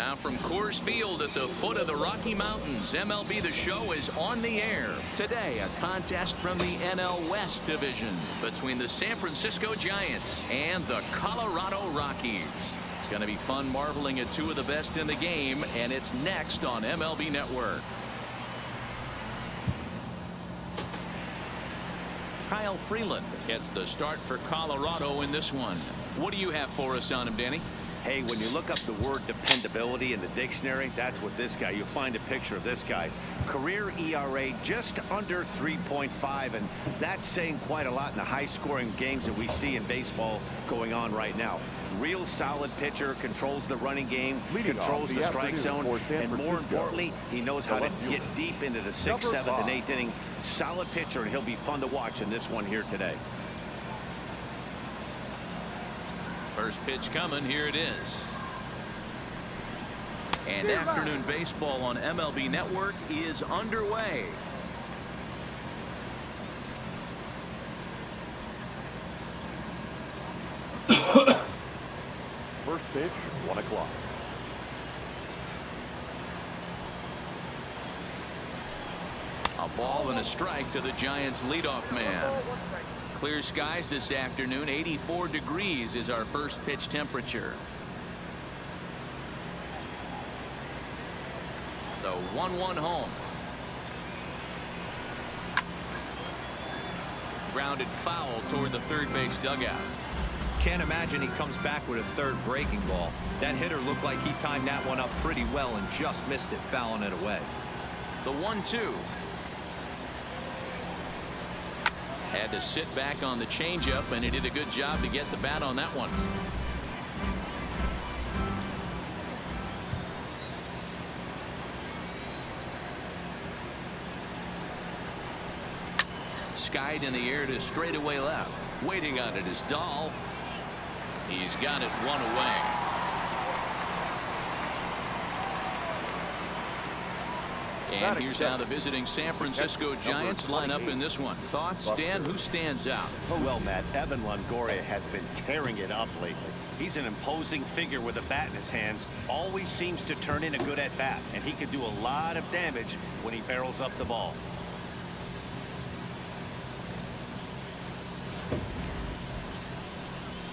Now from Coors Field at the foot of the Rocky Mountains, MLB The Show is on the air. Today, a contest from the NL West division between the San Francisco Giants and the Colorado Rockies. It's going to be fun marveling at two of the best in the game, and it's next on MLB Network. Kyle Freeland gets the start for Colorado in this one. What do you have for us on him, Danny? Hey, when you look up the word dependability in the dictionary, that's what this guy, you'll find a picture of this guy. Career ERA just under 3.5, and that's saying quite a lot in the high-scoring games that we see in baseball going on right now. Real solid pitcher, controls the running game, controls the strike zone, and more importantly, he knows how to get deep into the 6th, 7th, and 8th inning. Solid pitcher, and he'll be fun to watch in this one here today. First pitch coming. Here it is. And afternoon baseball on MLB Network is underway. First pitch, 1 o'clock. A ball and a strike to the Giants leadoff man. Clear skies this afternoon. 84 degrees is our first pitch temperature. The 1-1 home. Grounded foul toward the third base dugout. Can't imagine he comes back with a third breaking ball. That hitter looked like he timed that one up pretty well and just missed it, fouling it away. The 1-2. Had to sit back on the changeup, and he did a good job to get the bat on that one. Skied in the air to straightaway left. Waiting on it is Dahl. He's got it one away. And here's how the visiting San Francisco Giants line up in this one. Thoughts, Dan? Who stands out? Well, Matt, Evan Longoria has been tearing it up lately. He's an imposing figure with a bat in his hands. Always seems to turn in a good at bat, and he can do a lot of damage when he barrels up the ball.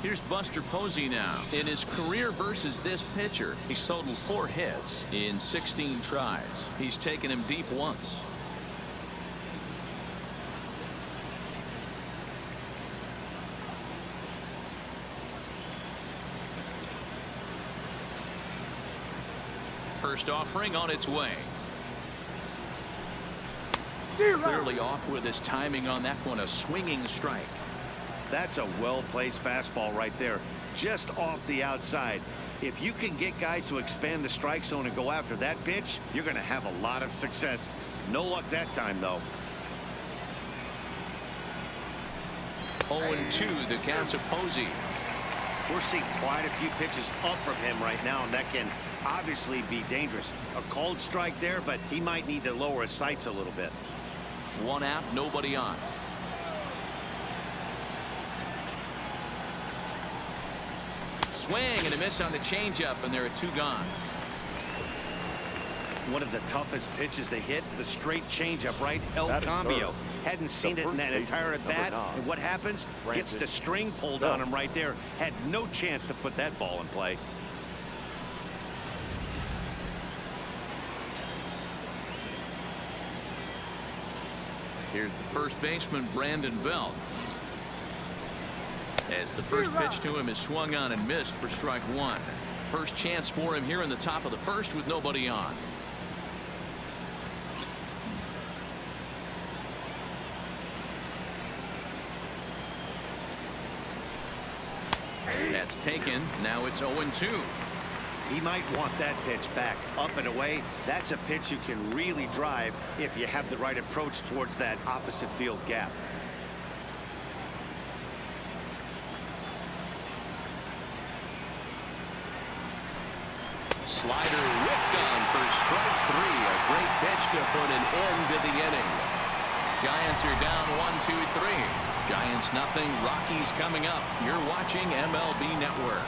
Here's Buster Posey now. In his career versus this pitcher, he's totaled 4 hits in 16 tries. He's taken him deep once. First offering on its way. Clearly off with his timing on that one. A swinging strike. That's a well-placed fastball right there, just off the outside. If you can get guys to expand the strike zone and go after that pitch, you're going to have a lot of success. No luck that time, though. 0-2 the count to Posey. We're seeing quite a few pitches up from him right now, and that can obviously be dangerous. A called strike there, but he might need to lower his sights a little bit. 1 out, nobody on. Swing and a miss on the changeup, and there are 2 gone. One of the toughest pitches to hit, the straight changeup, right? El Cambio. Hadn't seen it in that entire at bat, and what happens? Gets the string pulled on him right there. Had no chance to put that ball in play. Here's the first baseman, Brandon Belt. As the first pitch to him is swung on and missed for strike 1. First chance for him here in the top of the first with nobody on. That's taken. Now it's 0-2. He might want that pitch back, up and away. That's a pitch you can really drive if you have the right approach towards that opposite field gap. Slider whiffed on for strike 3. A great pitch to put an end to the inning. Giants are down 1-2-3. Giants nothing. Rockies coming up. You're watching MLB Network.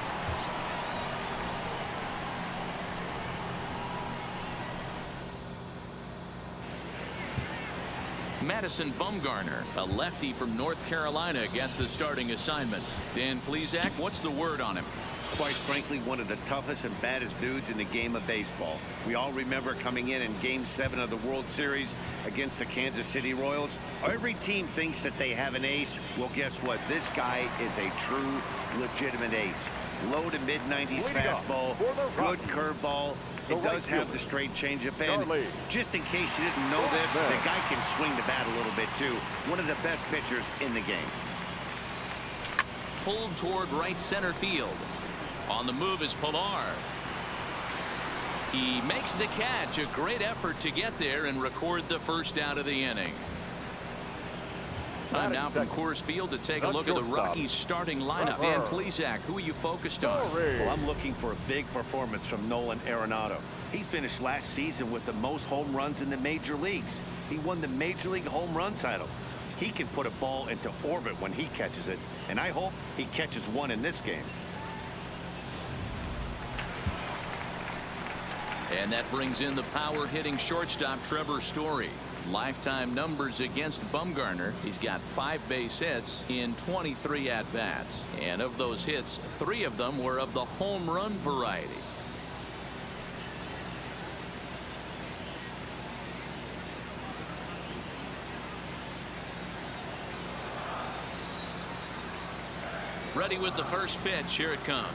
Madison Bumgarner, a lefty from North Carolina, gets the starting assignment. Dan Plesac, what's the word on him? Quite frankly, one of the toughest and baddest dudes in the game of baseball. We all remember coming in Game 7 of the World Series against the Kansas City Royals. Every team thinks that they have an ace. Well, guess what? This guy is a true, legitimate ace. Low to mid-90s fastball, good curveball. It does have the straight changeup. And just in case you didn't know this, the guy can swing the bat a little bit, too. One of the best pitchers in the game. Pulled toward right center field. On the move is Pilar. He makes the catch. A great effort to get there and record the first out of the inning. Time now from Coors Field to take a look at the Rockies starting lineup. Dan Plesac, who are you focused on? Well, I'm looking for a big performance from Nolan Arenado. He finished last season with the most home runs in the major leagues. He won the Major League home run title. He can put a ball into orbit when he catches it, and I hope he catches one in this game. And that brings in the power-hitting shortstop Trevor Story. Lifetime numbers against Bumgarner. He's got 5 base hits in 23 at-bats. And of those hits, 3 of them were of the home run variety. Ready with the first pitch. Here it comes.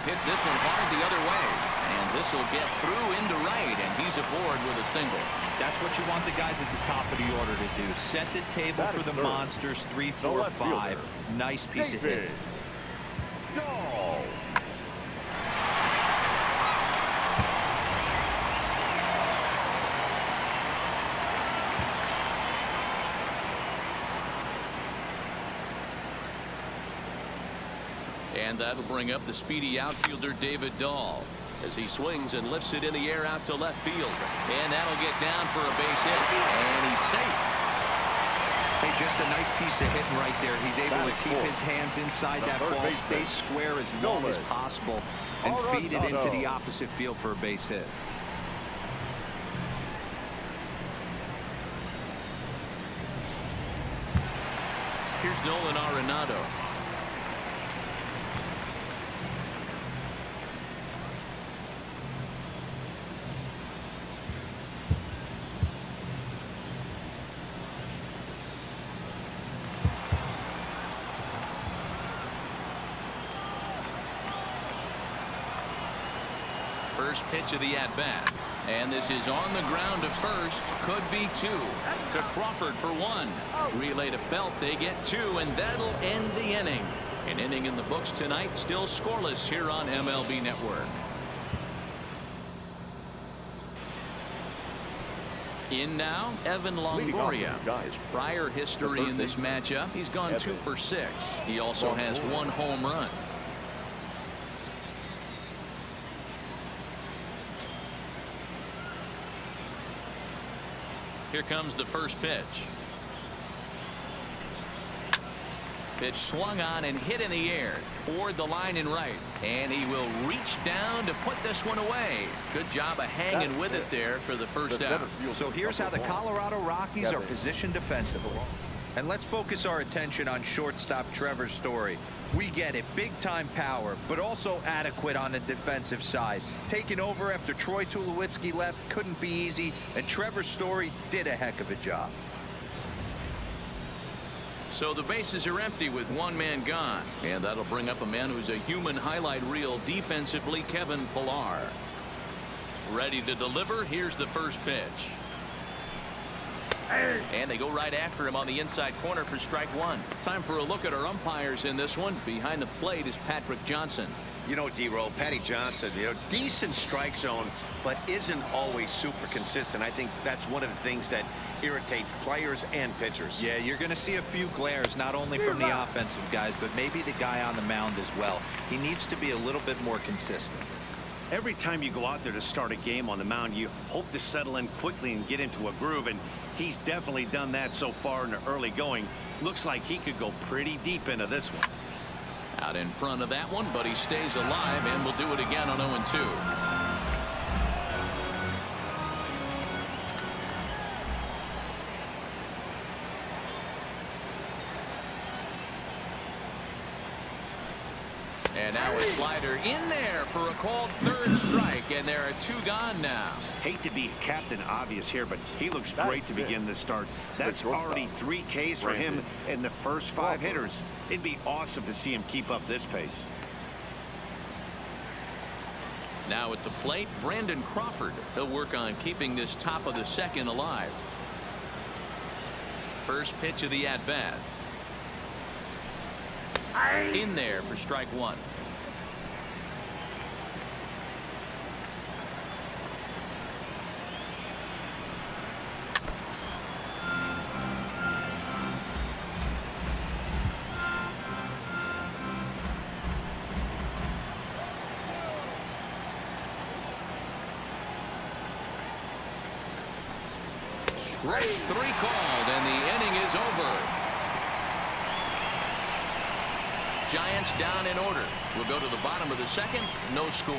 Hits this one hard the other way, and this will get through into right, and he's aboard with a single. That's what you want the guys at the top of the order to do. Set the table for the monsters. 3, 4, 5. Nice piece of hit. Go! And that'll bring up the speedy outfielder David Dahl as he swings and lifts it in the air out to left field. And that'll get down for a base hit. And he's safe. Hey, just a nice piece of hitting right there. He's able to keep his hands inside that ball, stay square as long as possible, and feed it into the opposite field for a base hit. Here's Nolan Arenado. First pitch of the at-bat. And this is on the ground to first. Could be 2. To Crawford for 1. Relay to Belt. They get 2, and that'll end the inning. An inning in the books tonight. Still scoreless here on MLB Network. In now, Evan Longoria. His prior history in this matchup, he's gone 2 for 6. He also has 1 home run. Here comes the first pitch. Pitch swung on and hit in the air toward the line and right. And he will reach down to put this one away. Good job of hanging with it there for the first out. So here's how the Colorado Rockies are positioned defensively. And let's focus our attention on shortstop Trevor Story. We get it, big-time power, but also adequate on the defensive side. Taking over after Troy Tulowitzki left couldn't be easy, and Trevor Story did a heck of a job. So the bases are empty with 1 man gone, and that'll bring up a man who's a human highlight reel defensively, Kevin Pilar. Ready to deliver. Here's the first pitch. And they go right after him on the inside corner for strike 1. Time for a look at our umpires in this one. Behind the plate is Patrick Johnson. You know, D-Roll, Patty Johnson, decent strike zone, but isn't always super consistent. I think that's one of the things that irritates players and pitchers. Yeah, you're going to see a few glares, not only from the offensive guys, but maybe the guy on the mound as well. He needs to be a little bit more consistent. Every time you go out there to start a game on the mound, you hope to settle in quickly and get into a groove, and he's definitely done that so far in the early going. Looks like he could go pretty deep into this one. Out in front of that one, but he stays alive and will do it again on 0-2. And now a slider in there for a called third strike, and there are 2 gone now. Hate to be Captain Obvious here, but he looks great to begin this start. That's already 3 Ks for him in the first 5 hitters. It'd be awesome to see him keep up this pace. Now at the plate, Brandon Crawford. He'll work on keeping this top of the second alive. First pitch of the at-bat. In there for strike 1. Strike 3 called, and the inning is over. Giants down in order. We'll go to the bottom of the second. No score.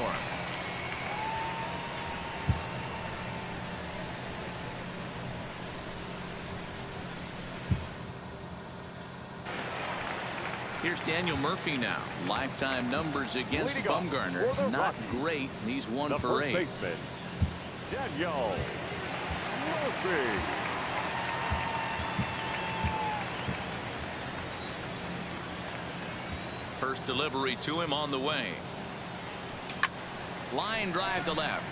Here's Daniel Murphy now. Lifetime numbers against Bumgarner. Not great. He's 1 for 8. Baseman, Daniel Murphy. First delivery to him on the way. Line drive to left.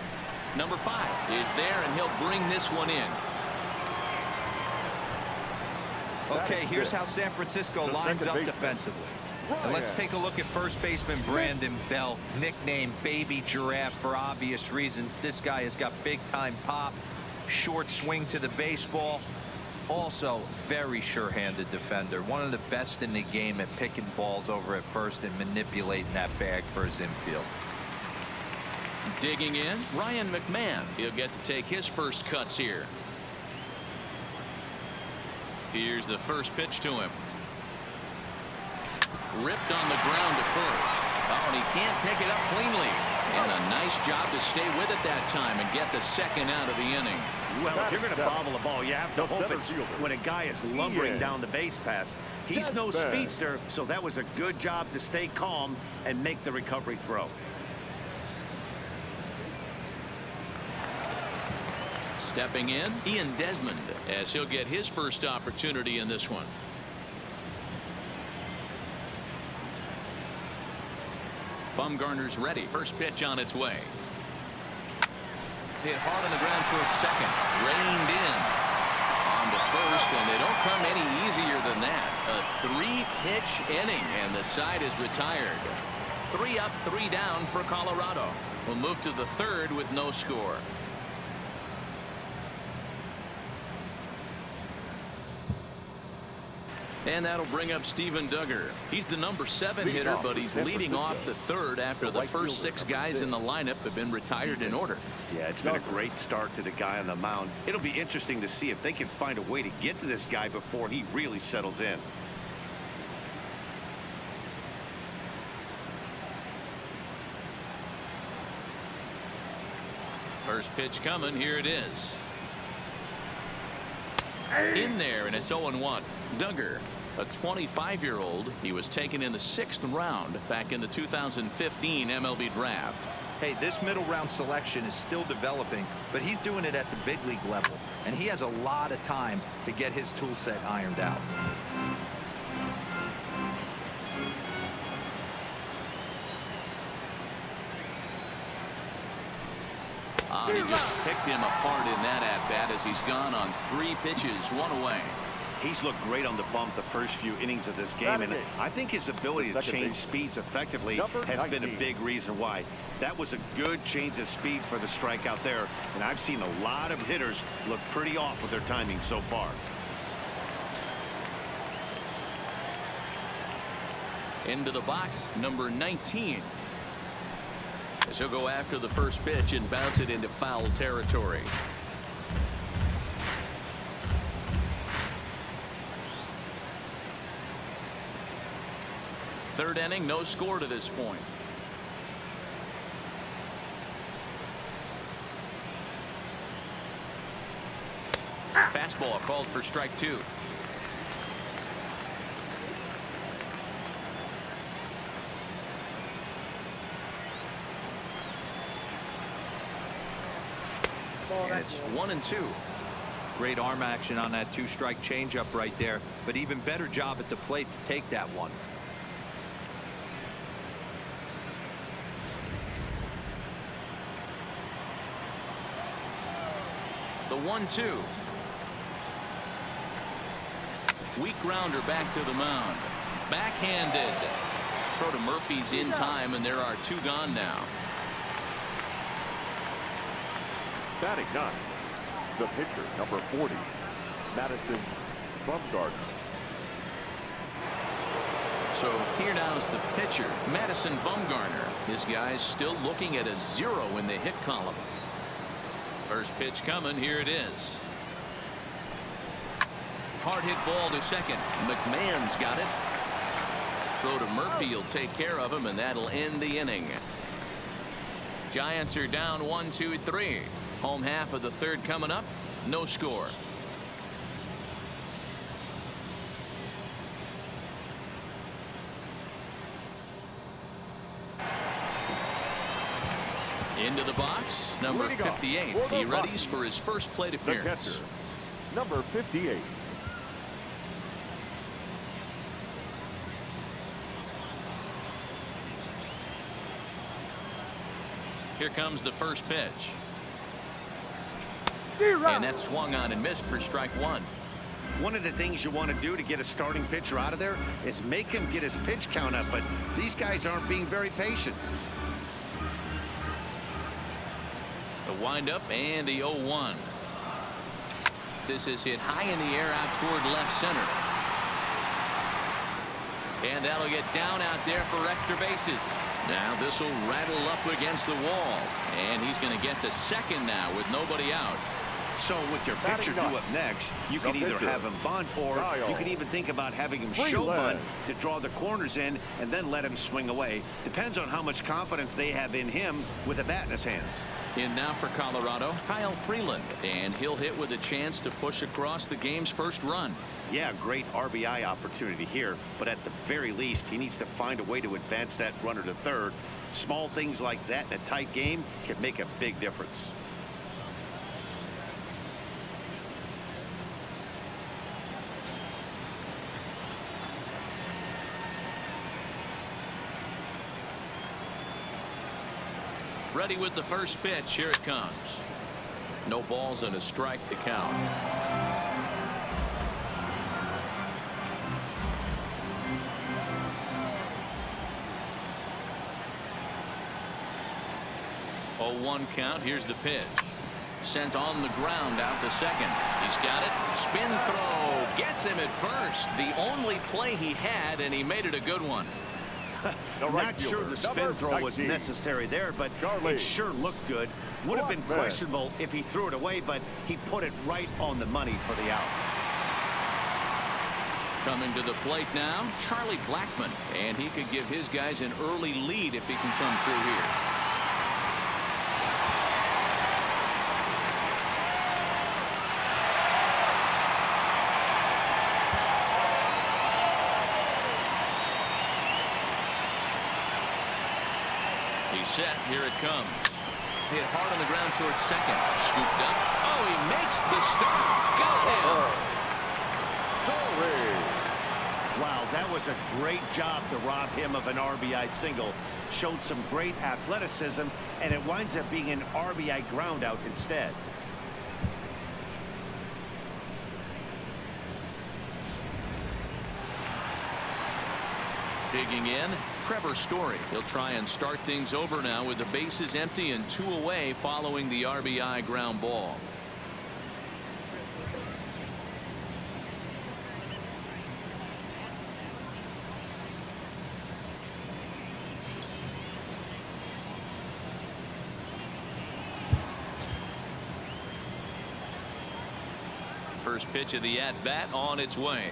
Number 5 is there, and he'll bring this one in. Okay, here's how San Francisco lines up defensively. And let's take a look at first baseman Brandon Belt, nicknamed Baby Giraffe for obvious reasons. This guy has got big-time pop, short swing to the baseball. Also, very sure-handed defender. One of the best in the game at picking balls over at first and manipulating that bag for his infield. Digging in, Ryan McMahon. He'll get to take his first cuts here. Here's the first pitch to him. Ripped on the ground to first. Oh, and he can't pick it up cleanly. And a nice job to stay with it that time and get the second out of the inning. Well, if you're going to bobble the ball, you have to hope it's when a guy is lumbering down the base pass. He's no speedster, so that was a good job to stay calm and make the recovery throw. Stepping in, Ian Desmond, as he'll get his first opportunity in this one. Bumgarner's ready. First pitch on its way. Hit hard on the ground towards second. Reined in. On to first, and they don't come any easier than that. A 3-pitch inning, and the side is retired. 3 up, 3 down for Colorado. We'll move to the third with no score. And that'll bring up Steven Duggar. He's the number 7 hitter, but he's leading off the third after the first 6 guys in the lineup have been retired in order. Yeah, it's been a great start to the guy on the mound. It'll be interesting to see if they can find a way to get to this guy before he really settles in. First pitch coming. Here it is. In there, and it's 0-1. Duggar, a 25-year-old. He was taken in the 6th round back in the 2015 MLB draft. Hey, this middle round selection is still developing, but he's doing it at the big league level, and he has a lot of time to get his tool set ironed out. He just picked him apart in that at-bat as he's gone on 3 pitches, 1 away. He's looked great on the bump the first few innings of this game, and I think his ability to change speeds effectively has been a big reason why. That was a good change of speed for the strikeout there, and I've seen a lot of hitters look pretty off with their timing so far. Into the box, number 19. As he'll go after the first pitch and bounce it into foul territory. Third inning, no score to this point. Fastball called for strike 2. And it's 1-2. Great arm action on that two-strike changeup right there, but even better job at the plate to take that one. The 1-2. Weak grounder back to the mound. Backhanded. Throw to Murphy's in time, and there are 2 gone now. Batting 9, the pitcher, number 40, Madison Bumgarner. So here now is the pitcher, Madison Bumgarner. His guy's still looking at a 0 in the hit column. First pitch coming. Here it is. Hard hit ball to second. McMahon's got it. Throw to Murphy will take care of him, and that'll end the inning. Giants are down 1-2-3. Home half of the third coming up. No score. Into the box, number 58. He readies for his first plate appearance. The catcher, number 58. Here comes the first pitch. And that's swung on and missed for strike 1. One of the things you want to do to get a starting pitcher out of there is make him get his pitch count up, but these guys aren't being very patient. The windup and the 0-1. This is hit high in the air out toward left center. And that'll get down out there for extra bases. Now this will rattle up against the wall, and he's going to get to second now with nobody out. So with your pitcher due up next, you can either have him bunt, or you can even think about having him show bunt to draw the corners in and then let him swing away. Depends on how much confidence they have in him with a bat in his hands. In now for Colorado, Kyle Freeland, and he'll hit with a chance to push across the game's first run. Yeah, great RBI opportunity here, but at the very least he needs to find a way to advance that runner to third. Small things like that in a tight game can make a big difference. Ready with the first pitch. Here it comes. No balls and a strike to count. Oh, 1 count. Here's the pitch. Sent on the ground out to second. He's got it. Spin throw. Gets him at first. The only play he had, and he made it a good one. Not sure the spin throw was necessary there, but it sure looked good. Would have been questionable if he threw it away, but he put it right on the money for the out. Coming to the plate now, Charlie Blackmon, and he could give his guys an early lead if he can come through here. Set. Here it comes. Hit hard on the ground towards second. Scooped up. Oh, he makes the stop. Go him. Wow, that was a great job to rob him of an RBI single. Showed some great athleticism, and it winds up being an RBI ground out instead. Digging in, Trevor Story. He'll try and start things over now with the bases empty and 2 away following the RBI ground ball. First pitch of the at-bat on its way.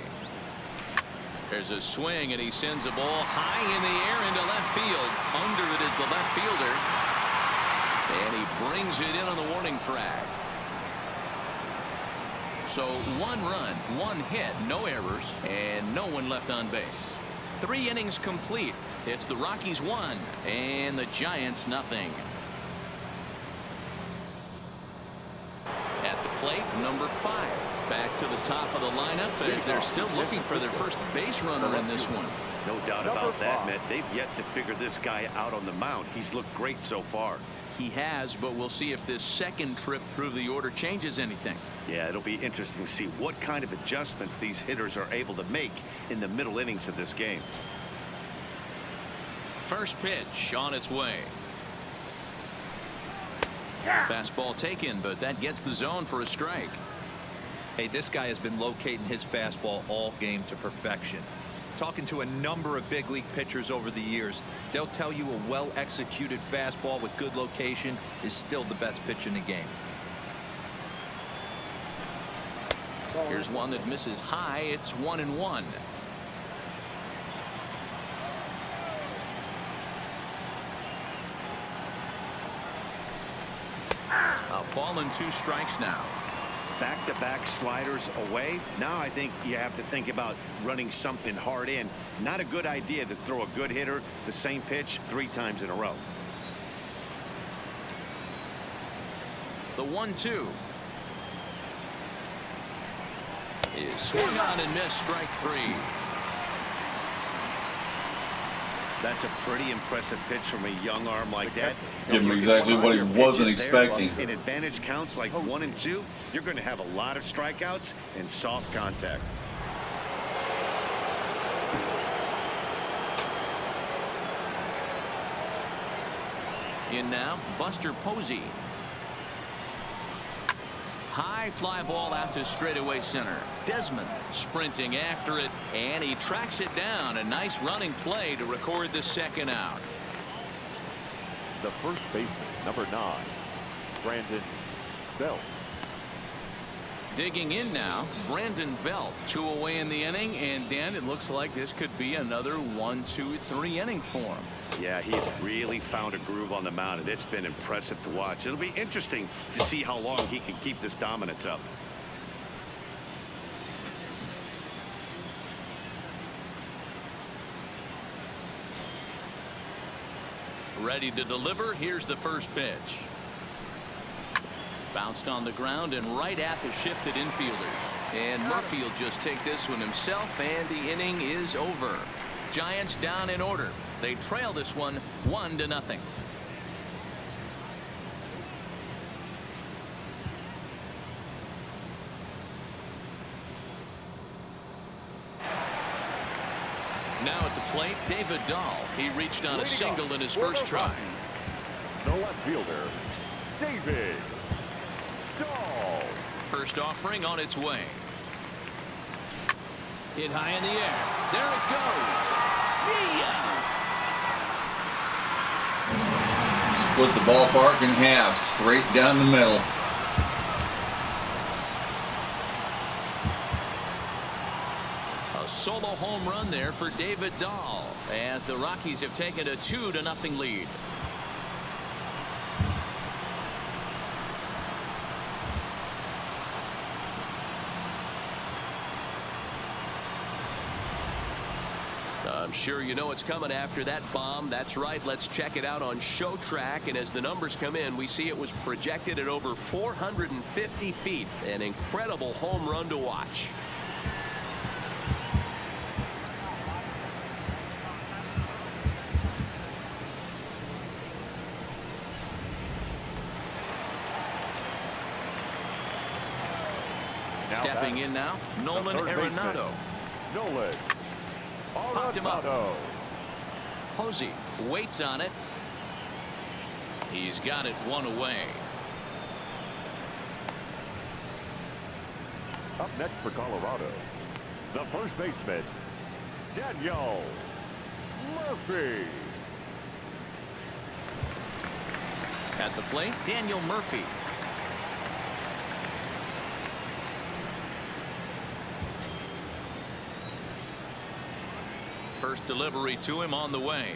There's a swing, and he sends a ball high in the air into left field. Under it is the left fielder, and he brings it in on the warning track. So 1 run, 1 hit, no errors, and no one left on base. 3 innings complete. It's the Rockies 1 and the Giants nothing. plate, number 5. Back to the top of the lineup as they're still looking for their first base runner in this one. No doubt about that, Matt. They've yet to figure this guy out on the mound. He's looked great so far. He has, but we'll see if this second trip through the order changes anything. Yeah, it'll be interesting to see what kind of adjustments these hitters are able to make in the middle innings of this game. First pitch on its way. Fastball taken, but that gets the zone for a strike. Hey, this guy has been locating his fastball all game to perfection. Talking to a number of big league pitchers over the years, they'll tell you a well-executed fastball with good location is still the best pitch in the game. Here's one that misses high. It's 1-1. A ball and 2 strikes now. Back-to-back sliders away. Now I think you have to think about running something hard in. Not a good idea to throw a good hitter the same pitch 3 times in a row. The 1-2 is swung on and missed. Strike 3. That's a pretty impressive pitch from a young arm like that. Give him exactly what he wasn't expecting. In advantage counts like 1 and 2, you're going to have a lot of strikeouts and soft contact. In now, Buster Posey. High fly ball out to straightaway center. Desmond sprinting after it, and he tracks it down. A nice running play to record the second out. The first baseman, number 9, Brandon Belt. Digging in now, Brandon Belt. 2 away in the inning, and Dan, it looks like this could be another 1, 2, 3 inning for him. Yeah, he's really found a groove on the mound, and it's been impressive to watch. It'll be interesting to see how long he can keep this dominance up. Ready to deliver. Here's the first pitch. Bounced on the ground and right at the shifted infielders. And Murphy will just take this one himself, and the inning is over. Giants down in order. They trail this one 1-0. Now at the plate, David Dahl. He reached on a single in his first try. The left fielder, David Dahl. First offering on its way. Hit high in the air. There it goes. See ya! Split the ballpark in half, straight down the middle. A solo home run there for David Dahl as the Rockies have taken a 2-0 lead. I'm sure you know what's coming after that bomb. That's right. Let's check it out on Show Track. And as the numbers come in, we see it was projected at over 450 feet. An incredible home run to watch. Stepping in now, Nolan Arenado. Nolan. Popped him up. Posey waits on it. He's got it 1 away. Up next for Colorado, the first baseman, Daniel Murphy. At the plate, Daniel Murphy. First delivery to him on the way.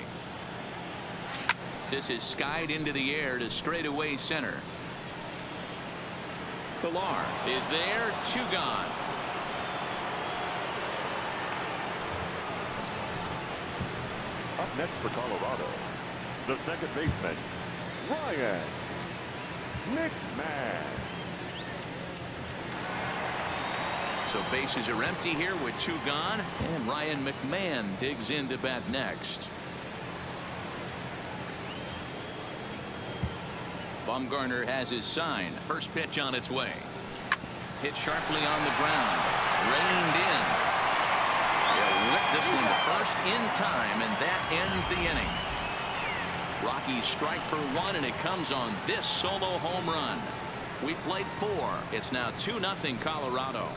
This is skied into the air to straightaway center. Pilar is there. 2 gone. Up next for Colorado, the second baseman, Ryan McMahon. So bases are empty here with 2 gone, and Ryan McMahon digs in to bat next. Bumgarner has his sign. First pitch on its way. Hit sharply on the ground. Reined in. He'll whip this one to first in time, and that ends the inning. Rockies strike for 1, and it comes on this solo home run. We played 4. It's now 2-0 Colorado.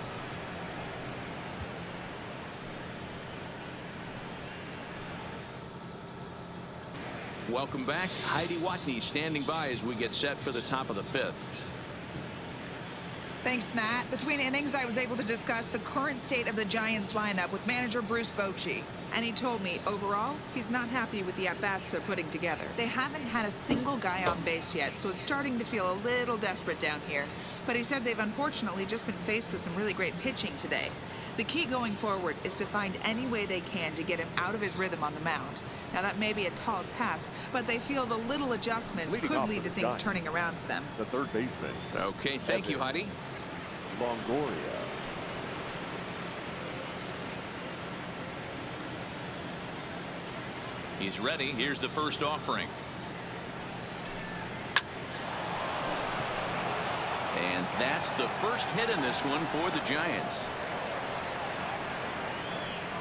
Welcome back. Heidi Watney standing by as we get set for the top of the 5th. Thanks, Matt. Between innings, I was able to discuss the current state of the Giants lineup with manager Bruce Bochy. And he told me, overall, he's not happy with the at-bats they're putting together. They haven't had a single guy on base yet, so it's starting to feel a little desperate down here. But he said they've unfortunately just been faced with some really great pitching today. The key going forward is to find any way they can to get him out of his rhythm on the mound. Now, that may be a tall task, but they feel the little adjustments could lead to things turning around for them. The third baseman. Okay, thank you, Heidi. Longoria. He's ready. Here's the first offering. And that's the first hit in this one for the Giants.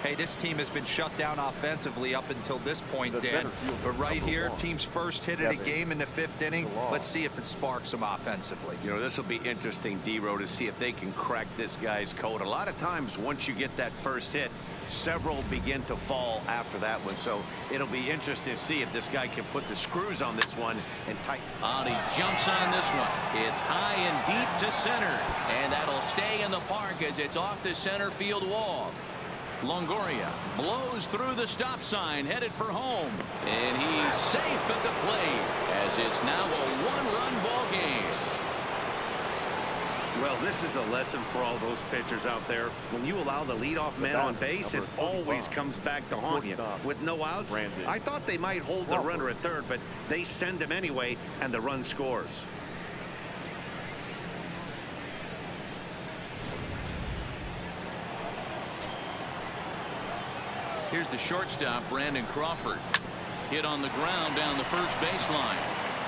Hey, this team has been shut down offensively up until this point, Dan. But right here, team's first hit of the game in the 5th inning. Let's see if it sparks them offensively. You know, this will be interesting, D-Row, to see if they can crack this guy's code. A lot of times, once you get that first hit, several begin to fall after that one. So it'll be interesting to see if this guy can put the screws on this one and tighten. He jumps on this one. It's high and deep to center. And that'll stay in the park as it's off the center field wall. Longoria blows through the stop sign, headed for home, and he's safe at the plate as it's now a 1-run ball game. Well, this is a lesson for all those pitchers out there. When you allow the leadoff man on base, it always comes back to haunt you. With no outs, I thought they might hold the runner at third, but they send him anyway, and the run scores. Here's the shortstop, Brandon Crawford. Hit on the ground down the first baseline.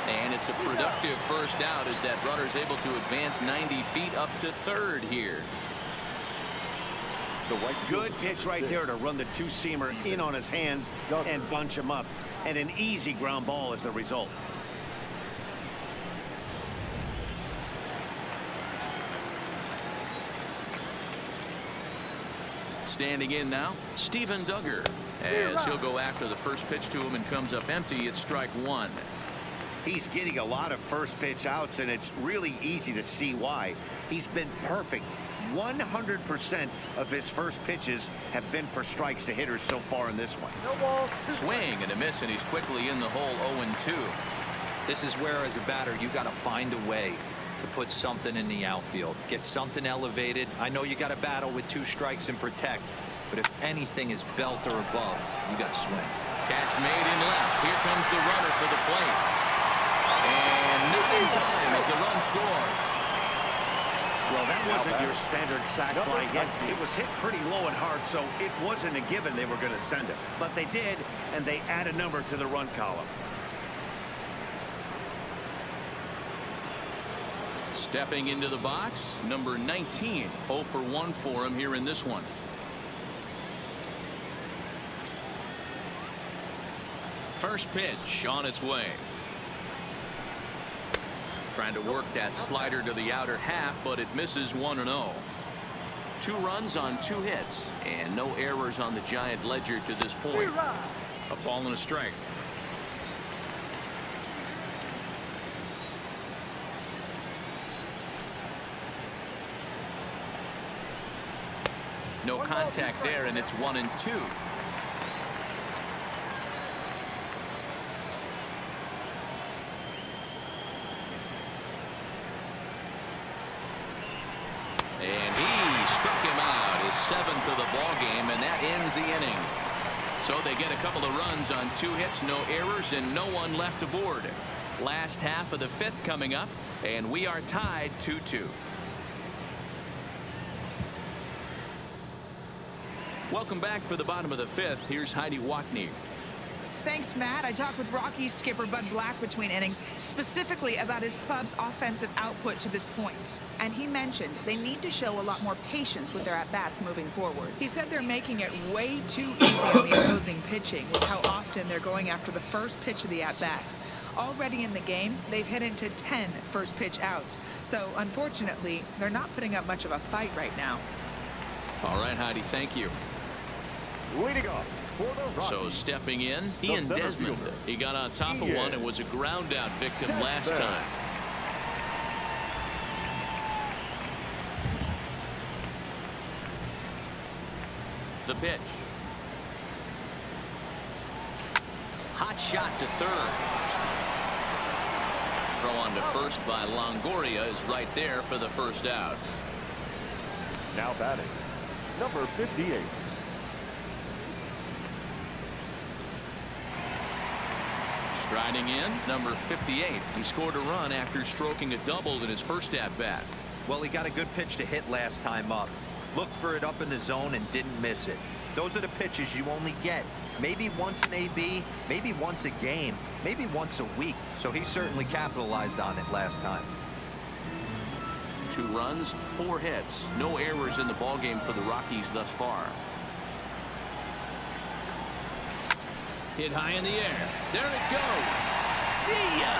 And it's a productive first out as that runner's able to advance 90 feet up to third here. Good pitch right there to run the 2-seamer in on his hands and bunch him up. And an easy ground ball is the result. Standing in now, Steven Duggar, as he'll go after the first pitch to him and comes up empty. It's strike 1. He's getting a lot of first pitch outs, and it's really easy to see why. He's been perfect. 100% of his first pitches have been for strikes to hitters so far in this one. Swing and a miss, and he's quickly in the hole. 0-2. This is where, as a batter, you got to find a way to put something in the outfield, get something elevated. I know you got to battle with 2 strikes and protect, but if anything is belt or above, you got to swing. Catch made in left. Here comes the runner for the plate, and not in time as the run scores. Well, that wasn't your standard sac fly hit. It was hit pretty low and hard, so it wasn't a given they were going to send it, but they did, and they add a number to the run column. Stepping into the box, number 19. 0 for 1 for him here in this one. First pitch on its way. Trying to work that slider to the outer half, but it misses 1-0. 2 runs on 2 hits, and no errors on the Giant ledger to this point. A ball and a strike. No contact there, and it's 1-2. And he struck him out, his 7th of the ball game, and that ends the inning. So they get a couple of runs on 2 hits, no errors, and no one left aboard. Last half of the 5th coming up, and we are tied 2-2. Welcome back for the bottom of the fifth. Here's Heidi Wackney. Thanks, Matt. I talked with Rockies skipper Bud Black between innings, specifically about his club's offensive output to this point. And he mentioned they need to show a lot more patience with their at-bats moving forward. He said they're making it way too easy on the opposing pitching with how often they're going after the first pitch of the at-bat. Already in the game, they've hit into 10 first pitch outs. So, unfortunately, they're not putting up much of a fight right now. All right, Heidi, thank you. Leading off for the Rockies. So stepping in, Ian Desmond. He got on top of one and was a ground out victim last time. The pitch. Hot shot to third. Throw on to first by Longoria is right there for the first out. Now batting, number 58. Striding in, number 58. He scored a run after stroking a double in his first at-bat. Well, he got a good pitch to hit last time up. Looked for it up in the zone and didn't miss it. Those are the pitches you only get. Maybe once an AB, maybe once a game, maybe once a week. So he certainly capitalized on it last time. 2 runs, 4 hits. No errors in the ballgame for the Rockies thus far. Hit high in the air. There it goes. See ya!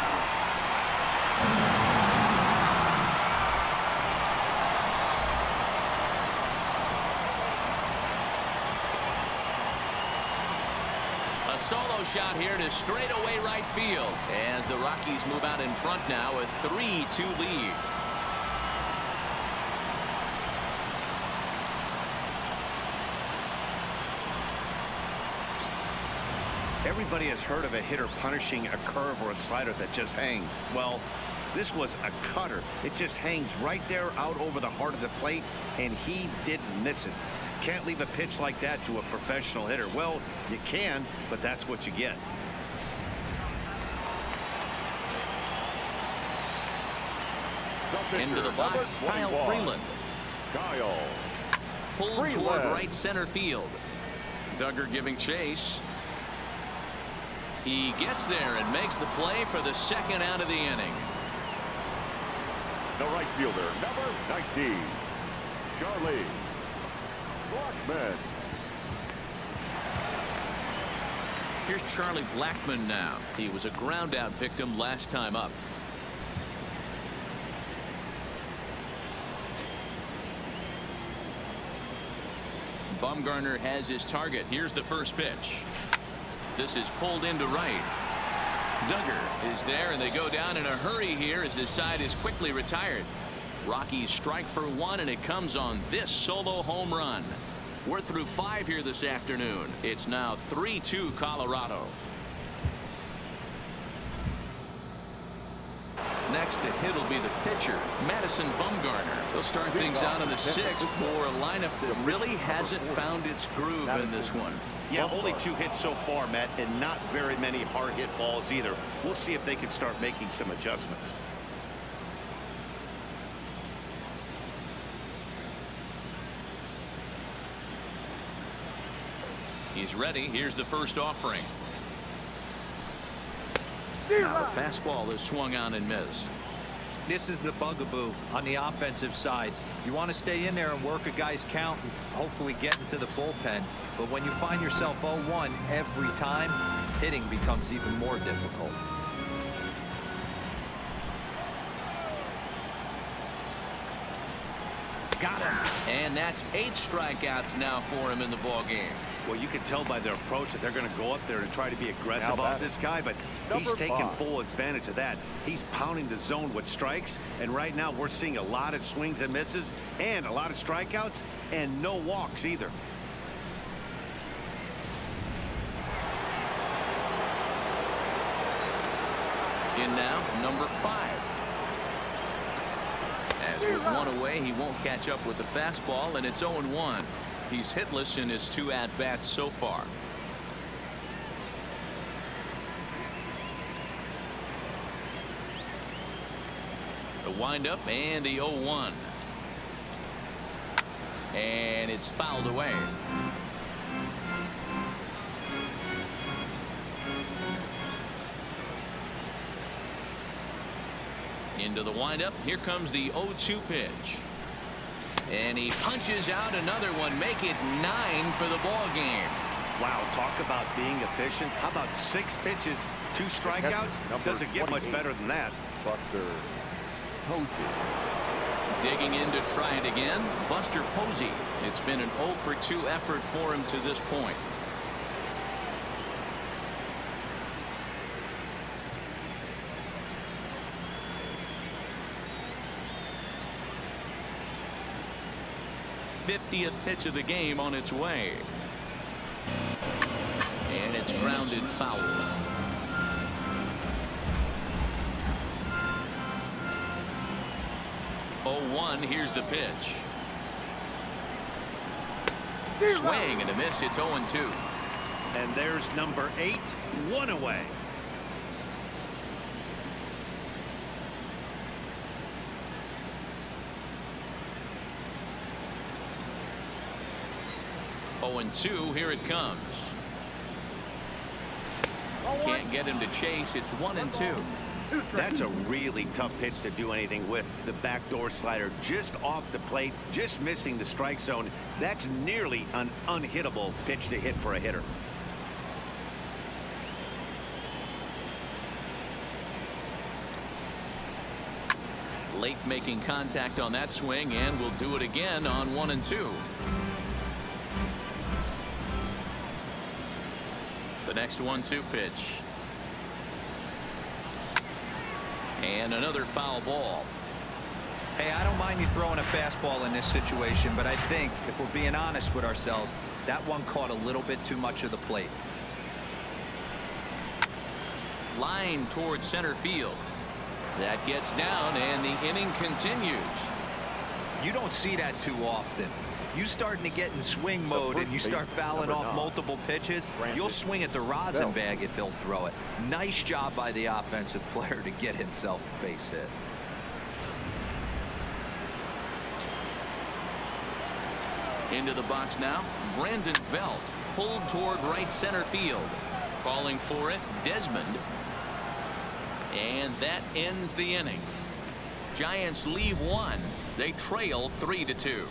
A solo shot here to straightaway right field as the Rockies move out in front now, a 3-2 lead. Everybody has heard of a hitter punishing a curve or a slider that just hangs. Well, this was a cutter. It just hangs right there out over the heart of the plate, and he didn't miss it. Can't leave a pitch like that to a professional hitter. Well, you can, but that's what you get. Into the box, Kyle Freeland. Kyle. Pulled toward right center field. Duggar giving chase. He gets there and makes the play for the second out of the inning. The right fielder, number 19, Charlie Blackmon. Here's Charlie Blackmon now. He was a ground out victim last time up. Bumgarner has his target. Here's the first pitch. This is pulled into right. Duggar is there, and they go down in a hurry here as his side is quickly retired. Rockies strike for 1, and it comes on this solo home run. We're through 5 here this afternoon. It's now 3-2 Colorado. Next to hit will be the pitcher, Madison Bumgarner. They'll start things out in the 6th for a lineup that really hasn't found its groove in this one. Yeah, only 2 hits so far, Matt, and not very many hard hit balls either. We'll see if they can start making some adjustments. He's ready. Here's the first offering. Now the fastball is swung on and missed. This is the bugaboo on the offensive side. You want to stay in there and work a guy's count and hopefully get into the bullpen. But when you find yourself 0-1 every time, hitting becomes even more difficult. Got him. And that's 8 strikeouts now for him in the ball game. Well, you can tell by their approach that they're going to go up there and try to be aggressive on this guy, but he's taking full advantage of that. He's pounding the zone with strikes, and right now we're seeing a lot of swings and misses and a lot of strikeouts and no walks either. In now, number 5. As with 1 away, he won't catch up with the fastball, and it's 0-1. He's hitless in his 2 at-bats so far. The windup and the 0-1. And it's fouled away. Into the windup. Here comes the 0-2 pitch. And he punches out another one. Make it 9 for the ball game. Wow, talk about being efficient. How about 6 pitches, 2 strikeouts? Doesn't get much better than that. Buster Posey. Digging in to try it again, Buster Posey. It's been an 0 for 2 effort for him to this point. '50th pitch of the game on its way. And it's grounded foul. 0-1. Here's the pitch. Swing and a miss. It's 0-2. And there's number 8, 1 away. And 2. Here it comes. Can't get him to chase. It's 1-2. That's a really tough pitch to do anything with. The backdoor slider just off the plate, just missing the strike zone. That's nearly an unhittable pitch to hit for a hitter. Late making contact on that swing, and we'll do it again on 1-2. The next 1-2 pitch. And another foul ball. Hey, I don't mind you throwing a fastball in this situation, but I think if we're being honest with ourselves, that one caught a little bit too much of the plate. Line towards center field. That gets down, and the inning continues. You don't see that too often. You starting to get in swing mode and you start fouling off multiple pitches, you'll swing at the rosin bag if he'll throw it. Nice job by the offensive player to get himself a base hit. Into the box now, Brandon Belt pulled toward right center field. Calling for it, Desmond. And that ends the inning. Giants leave 1. They trail 3-2.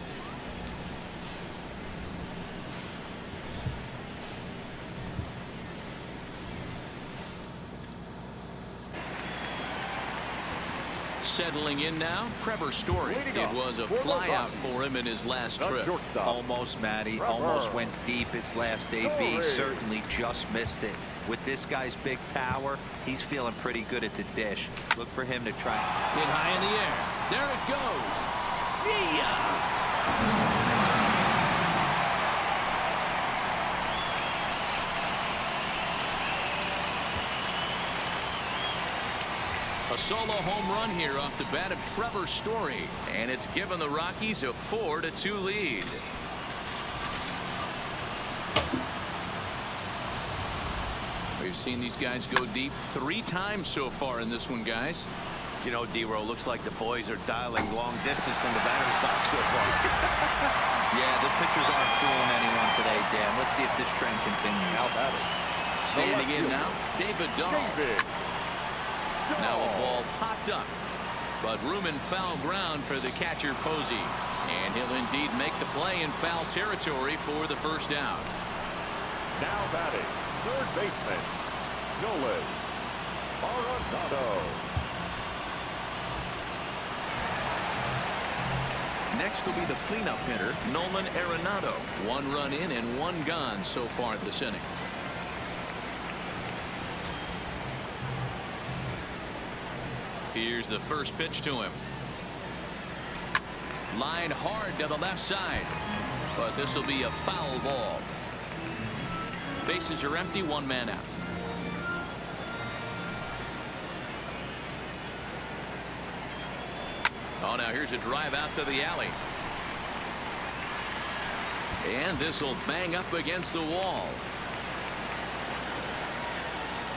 Settling in now, Trevor Story. It was a flyout for him in his last trip. Almost, Matty. Almost went deep his last AB. Certainly just missed it. With this guy's big power, he's feeling pretty good at the dish. Look for him to try. Hit high in the air. There it goes. See ya! A solo home run here off the bat of Trevor Story, and it's given the Rockies a 4-2 lead. We've seen these guys go deep 3 times so far in this one, guys. You know, D-Row, looks like the boys are dialing long distance from the batter's box so far. Yeah, the pitchers aren't fooling anyone today, Dan. Let's see if this trend continues. Now batting. Standing in now, David Dahl. Now a ball popped up, but room in foul ground for the catcher Posey, and he'll indeed make the play in foul territory for the first out. Now batting, third baseman, Nolan Arenado. Next will be the cleanup hitter, Nolan Arenado. 1 run in and 1 gone so far this inning. Here's the first pitch to him. Line hard to the left side, but this will be a foul ball. Bases are empty, 1 man out. Oh, now here's a drive out to the alley. And this will bang up against the wall.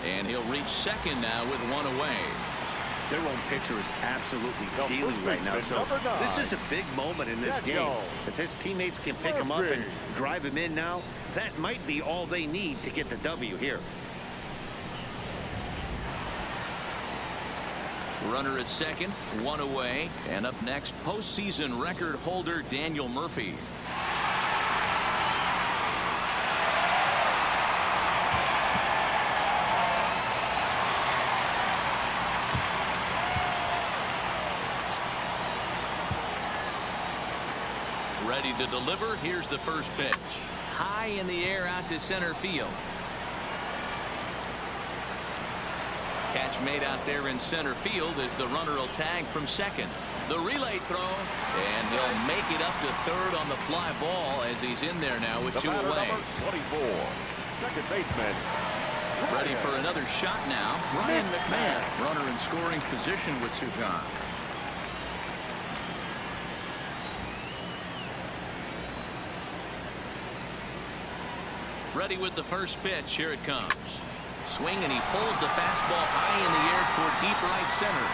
And he'll reach second now with 1 away. Their own pitcher is absolutely dealing right now. So this is a big moment in this game. If his teammates can pick him up and drive him in now, that might be all they need to get the W here. Runner at second, one away, and up next, postseason record holder Daniel Murphy. Ready to deliver. Here's the first pitch. High in the air out to center field. Catch made out there in center field as the runner will tag from second. The relay throw, and he'll make it up to third on the fly ball as he's in there now with two away. 24, second baseman. Ready for another shot now. Ryan McMahon, runner in scoring position with two gone. Ready with the first pitch. Here it comes. Swing, and he pulls the fastball high in the air toward deep right center.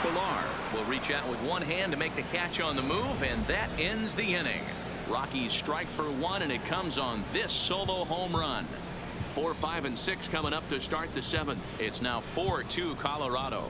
Pilar will reach out with one hand to make the catch on the move, and that ends the inning. Rockies strike for one, and it comes on this solo home run. 4, 5, and 6 coming up to start the seventh. It's now 4-2 Colorado.